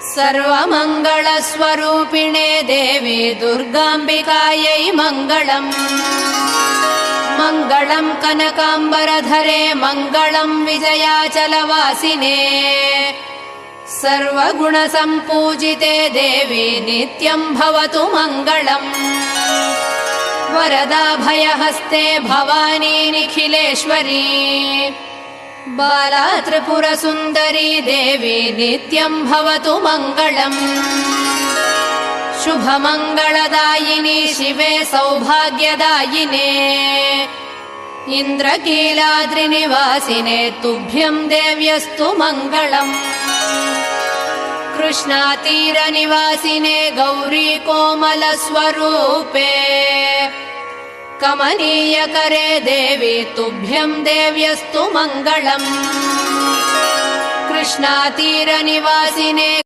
सर्वमङ्गलस्वरूपिणे देवी दुर्गाम्बिकायै मङ्गलम्। मङ्गलम् कनकाम्बरधरे मङ्गलम् विजयाचलवासिने। सर्वगुणसम्पूजिते देवी नित्यम् भवतु मङ्गलम्। वरदाभयहस्ते भवानी निखिलेश्वरी। बाला त्रिपुरसुन्दरी देवी नित्यम् भवतु मङ्गलम्। शुभमङ्गलदायिनी शिवे सौभाग्यदायिने। इन्द्रकीलाद्रिनिवासिने तुभ्यम् देव्यस्तु मङ्गलम्। कृष्णातीरनिवासिने गौरी कोमलस्वरूपे। कमनीयकरे देवी तुभ्यम् देव्यस्तु मङ्गलम्। कृष्णातीरनिवासिने